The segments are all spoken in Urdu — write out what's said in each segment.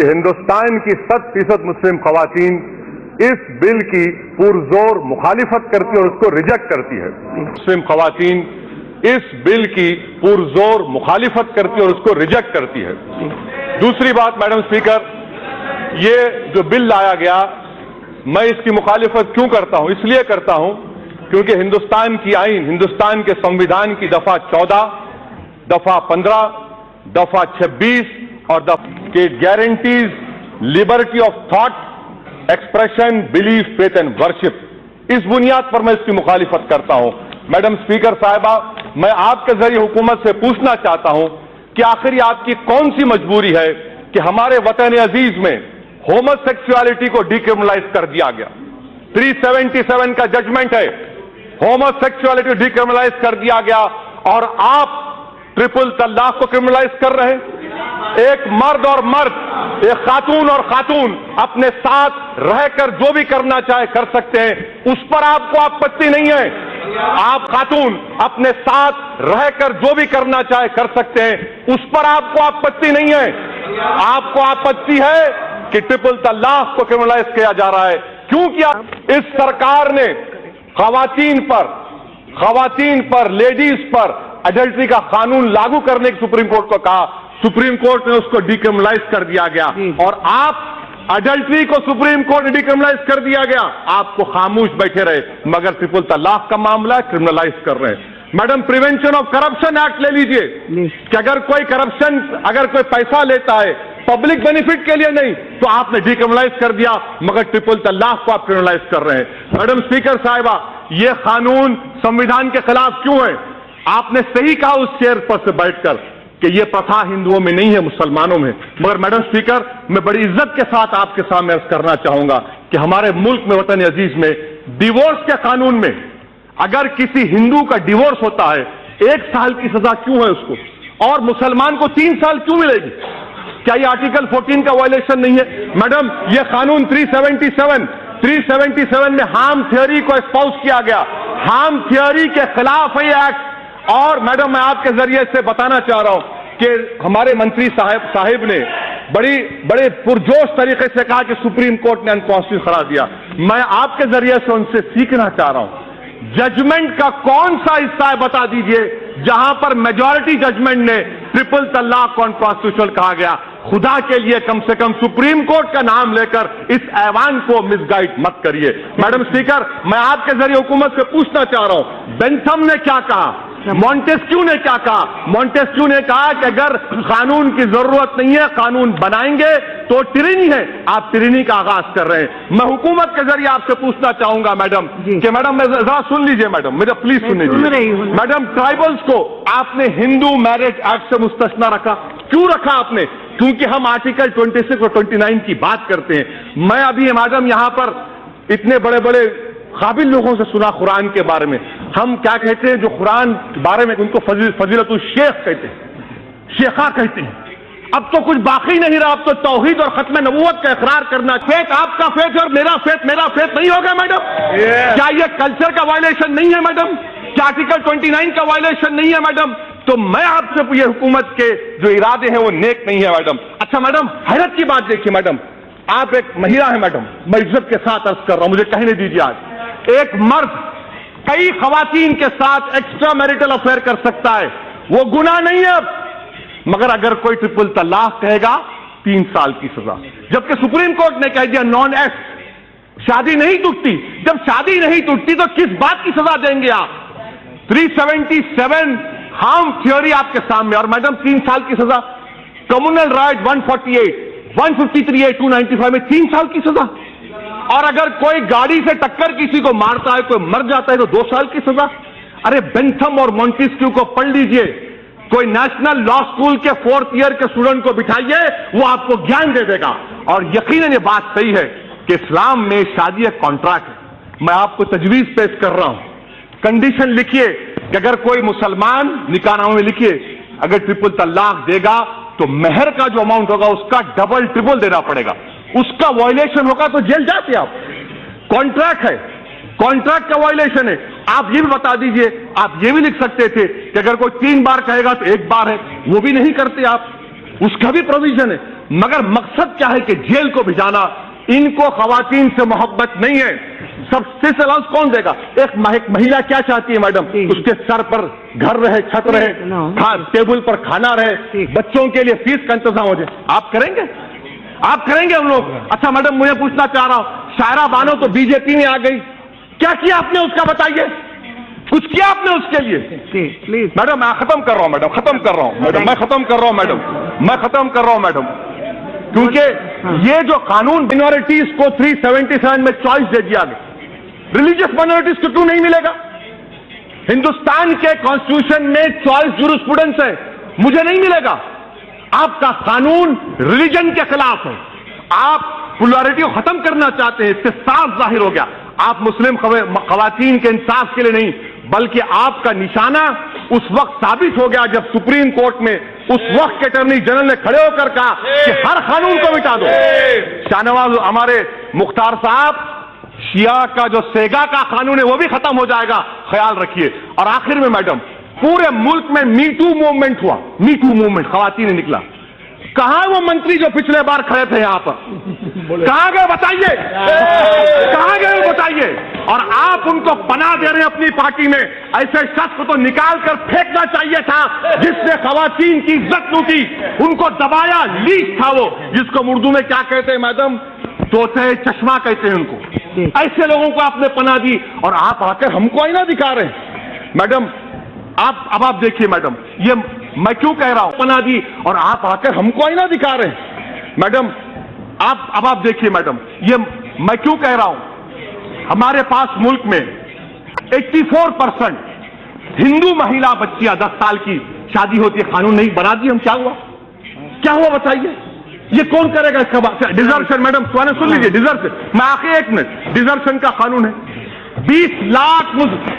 کہ ہندوستان کی 100% مسلم خواتین اس بل کی پرزور مخالفت کرتی ہے اور اس کو ریجیکٹ کرتی ہے. مسلم خواتین اس بل کی پرزور مخالفت کرتی ہے اور اس کو ریجیکٹ کرتی ہے. دوسری بات میڈم اسپیکر، یہ جو بل لایا گیا میں اس کی مخالفت کیوں کرتا ہوں؟ اس لیے کرتا ہوں کیونکہ ہندوستان کی آئین، ہندوستان کے سنویدھان کی دفعہ 14، دفعہ 15، دفعہ 26 اور کہ guarantees liberty of thought, expression, belief, faith and worship. اس بنیاد پر میں اس کی مخالفت کرتا ہوں. میڈم اسپیکر صاحبہ، میں آپ کے ذریعے حکومت سے پوچھنا چاہتا ہوں کہ آخر یہ آپ کی کون سی مجبوری ہے کہ ہمارے وطن عزیز میں ہومو سیکسولیٹی کو ڈیکریمنلائز کر دیا گیا. 377 کا ججمنٹ ہے، ہومو سیکسولیٹی ڈیکریمنلائز کر دیا گیا اور آپ ٹرپل طلاق کو کریمنلائز کر رہے ہیں. ایک مرد اور مرد، ایک خاتون اور خاتون اپنے ساتھ رہ کر جو بھی کرنا چاہے کر سکتے ہیں، اس پر آپ کو آپتی نہیں ہے. آپ خاتون اپنے ساتھ رہ کر جو بھی کرنا چاہے کر سکتے ہیں، اس پر آپ کو آپتی نہیں ہے. آپ کو آپتی ہے کہ ٹرپل طلاق کو کریمنلائز کیا جا رہا ہے. کیونکہ اس سرکار نے خواتین پر لیڈیز پر اڈلٹری کا قانون لاگو کرنے کی سپریم کورٹ کو کہا، سپریم کورٹ نے اس کو ڈیکریمنلائز کر دیا گیا. اور آپ اڈلٹری کو سپریم کورٹ نے ڈیکریمنلائز کر دیا گیا، آپ کو خاموش بیٹھے رہے، مگر ٹرپل طلاق کا معاملہ کریمنلائز کر رہے ہیں. Madam prevention of corruption act لے لیجئے کہ اگر کوئی پیسہ لیتا ہے پبلک بینیفٹ کے لیے نہیں تو آپ نے ڈیکریمنلائز کر دیا، مگر ٹرپل طلاق کو آپ کریمنلائز کر رہے ہیں. میڈم اسپیکر صاحبہ، یہ قانون سنویدھان کے خلاف کیوں ہے؟ آپ نے صحیح کہا اس چیئر پر سے بیٹھ کر کہ یہ پرتھا ہندوؤں میں نہیں ہے، مسلمانوں میں. مگر میڈم اسپیکر، میں بڑی عزت کے ساتھ آپ کے سامنے عرض کرنا چاہوں گا کہ ہمارے ملک میں، وطن عزیز میں، ڈیورس کے قانون میں اگر کسی ہندو کا ڈیورس ہوتا ہے 1 سال کی سزا کیوں ہے اس کو، اور مسلمان کو 3 سال کیوں ملے گی؟ کیا یہ آرٹیکل 14 کا وائلیشن نہیں ہے؟ میڈم، یہ قانون 377 میں ہارم تھیوری کو اسپاؤس کیا گیا، ہارم تھیوری کے خلاف ہے یہ ایکٹ. اور میڈم، میں آپ کے ذریعے سے بتانا چاہ رہا ہوں کہ ہمارے منتری صاحب نے بڑے پرجوش طریقے سے کہا کہ سپریم کورٹ نے انکانسٹیٹیوشنل قرار دیا. میں آپ کے ذریعے سے ان سے سیکھنا چاہ رہا ہوں، ججمنٹ کا کون سا حصہ ہے بتا دیجئے جہاں پر میجورٹی ججمنٹ نے ٹرپل طلاق کو انکانسٹیٹیوشنل کہا گیا. خدا کے لیے کم سے کم سپریم کورٹ کا نام لے کر اس ایوان کو مس گائیڈ مت کریے. میڈم اسپیکر، میں آپ کے ذریعے حکومت سے پوچھنا چاہ رہا ہوں، بینتھم نے کیا کہا، مونٹیسکیو نے کیا کہا؟ مونٹیسکیو نے کہا کہ اگر قانون کی ضرورت نہیں ہے، قانون بنائیں گے تو ٹرینی ہے. آپ ٹرینی کا آغاز کر رہے ہیں. میں حکومت کے ذریعے آپ سے پوچھنا چاہوں گا میڈم کہ میڈم ذرا سن لیجئے، میڈم میرا پلیز سن لیجئے. میڈم، ٹرائبلز کو آپ نے ہندو میرج ایکٹ سے مستثنا رکھا. کیوں رکھا آپ نے؟ کیونکہ ہم آرٹیکل 26 اور 29 کی بات کرتے ہیں. میں ابھی میڈم یہاں پر اتنے بڑے قابل لوگوں سے سنا قرآن کے بارے میں. ہم کیا کہتے ہیں جو قرآن کے بارے میں ان کو فضیلت الشیخ کہتے ہیں، شیخہ کہتے ہیں. اب تو کچھ باقی نہیں رہا، اب تو توحید اور ختم نبوت کا اقرار کرنا. فیت آپ کا فیت اور میرا فیت نہیں ہوگا میڈم؟ کیا یہ کلچر کا وائلیشن نہیں ہے میڈم؟ کیا آرٹیکل 29 کا وائلیشن نہیں ہے میڈم؟ تو میں آپ سے یہ حکومت کے جو ارادے ہیں وہ نیک نہیں ہے میڈم. اچھا میڈم، حیرت کی بات دیکھیے میڈم، آپ ایک مہیلا ہیں میڈم، میں عزت کے ساتھ عرض کر رہا ہوں، مجھے کہنے دیجیے، آج ایک مرد کئی خواتین کے ساتھ ایکسٹرا میریٹل افیئر کر سکتا ہے، وہ گناہ نہیں ہے. مگر اگر کوئی ٹرپل طلاق کہے گا 3 سال کی سزا، جبکہ سپریم کورٹ نے کہہ دیا نان ایکٹ، شادی نہیں ٹوٹتی. جب شادی نہیں ٹوٹتی تو کس بات کی سزا دیں گے آپ؟ 377 ہارم تھیوری آپ کے سامنے، اور میڈم 3 سال کی سزا. کمیونل رائٹ 148، 153A 295 میں 3 سال کی سزا. اور اگر کوئی گاڑی سے ٹکر کسی کو مارتا ہے، کوئی مر جاتا ہے تو 2 سال کی سزا. ارے بینتھم اور مونٹیسکیو کو پڑھ لیجئے، کوئی نیشنل لا اسکول کے 4th ایئر کے اسٹوڈنٹ کو بٹھائیے، وہ آپ کو گیان دے دے گا. اور یقیناً یہ بات صحیح ہے کہ اسلام میں شادی ایک کانٹریکٹ ہے. میں آپ کو تجویز پیش کر رہا ہوں، کنڈیشن لکھیے کہ اگر کوئی مسلمان نکاح نامے میں لکھیے اگر ٹرپل طلاق دے گا تو مہر کا جو اماؤنٹ ہوگا اس کا ڈبل ٹرپل دینا پڑے گا. اس کا وائلیشن ہوگا تو جیل جاتے آپ. کانٹریکٹ ہے، کانٹریکٹ کا وائلیشن ہے. آپ یہ بھی بتا دیجئے، آپ یہ بھی لکھ سکتے تھے کہ اگر کوئی 3 بار کہے گا تو 1 بار ہے، وہ بھی نہیں کرتے آپ، اس کا بھی پروویژن ہے. مگر مقصد کیا ہے کہ جیل کو بھجانا. ان کو خواتین سے محبت نہیں ہے. سب سے الاؤنس کون دے گا؟ ایک مہیلا کیا چاہتی ہے میڈم؟ اس کے سر پر گھر رہے، چھت رہے، ٹیبل پر کھانا رہے، بچوں کے لیے فیس کا انتظام ہو جائے. آپ کریں گے؟ آپ کریں گے ہم لوگ؟ اچھا میڈم مجھے پوچھنا چاہ رہا ہوں، شاعرہ بانو تو بی جے پی میں آ گئی، کیا کیا آپ نے اس کا بتائیے؟ کچھ کیا آپ نے اس کے لیے؟ میڈم میں ختم کر رہا ہوں، میڈم ختم کر رہا ہوں، میڈم میں ختم کر رہا ہوں، میڈم میں ختم کر رہا ہوں میڈم. کیونکہ یہ جو قانون مائنورٹیز کو 377 میں چوائس دے دیا گیا، ریلیجیس مائنورٹیز کو کیوں نہیں ملے گا؟ ہندوستان کے کانسٹیٹیوشن میں چوائس جورسپروڈنس ہے، مجھے نہیں ملے گا. آپ کا قانون ریلیجن کے خلاف ہے. آپ پولیرٹی کو ختم کرنا چاہتے ہیں، اس سے صاف ظاہر ہو گیا آپ مسلم خواتین کے انصاف کے لیے نہیں، بلکہ آپ کا نشانہ اس وقت ثابت ہو گیا جب سپریم کورٹ میں اس وقت کے اٹارنی جنرل نے کھڑے ہو کر کہا کہ ہر قانون کو مٹا دو. شاہ نواز ہمارے مختار صاحب، شیعہ کا جو سیگا کا قانون ہے وہ بھی ختم ہو جائے گا، خیال رکھیے. اور آخر میں میڈم، پورے ملک میں می ٹو موومنٹ ہوا، می ٹو موومنٹ، خواتین نے نکلا. کہاں وہ منتری جو پچھلے بار کھڑے تھے یہاں پر؟ کہاں گئے بتائیے؟ کہاں گئے بتائیے؟ اور آپ ان کو پناہ دے رہے ہیں اپنی پارٹی میں. ایسے شخص کو تو نکال کر پھینکنا چاہیے تھا جس نے خواتین کی عزت لوٹی، ان کو دبایا، لیچ تھا وہ، جس کو اردو میں کیا کہتے ہیں میڈم؟ طوطے چشمہ کہتے ہیں ان کو. ایسے لوگوں کو آپ نے پناہ دی اور آپ آ کر ہم کو آئینہ دکھا رہے ہیں. میڈم اب آپ دیکھیے میڈم، یہ میں کیوں کہہ رہا ہوں پناہ دی اور آپ آ کر ہم کو آئینہ دکھا رہے ہیں. میڈم آپ دیکھیے میڈم، یہ میں کیوں کہہ رہا ہوں، ہمارے پاس ملک میں 84% ہندو مہیلا بچیاں 10 سال کی شادی ہوتی ہے، قانون نہیں بنا دی. ہم کیا ہوا؟ کیا ہوا بتائیے؟ یہ کون کرے گا اس کا؟ ڈیزرشن میڈم سن لیجیے، ڈیزرشن، میں آخر 1 منٹ، ڈیزرشن کا قانون ہے. 20 لاکھ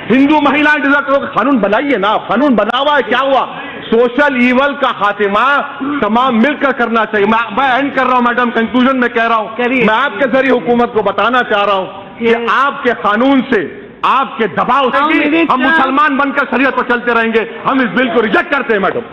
ہندو مہیلائیں ڈیزرٹ کا قانون بنائیے نا. قانون بنا ہوا ہے، کیا ہوا؟ سوشل ایول کا خاتمہ تمام مل کر کرنا چاہیے. میں اینڈ کر رہا ہوں میڈم، کنکلوژن میں کہہ رہا ہوں، میں آپ کے ذریعے حکومت کو بتانا چاہ رہا ہوں کہ آپ کے قانون سے، آپ کے دباؤ سے ہم مسلمان بن کر شریعت پر چلتے رہیں گے. ہم اس بل کو ریجیکٹ کرتے ہیں میڈم.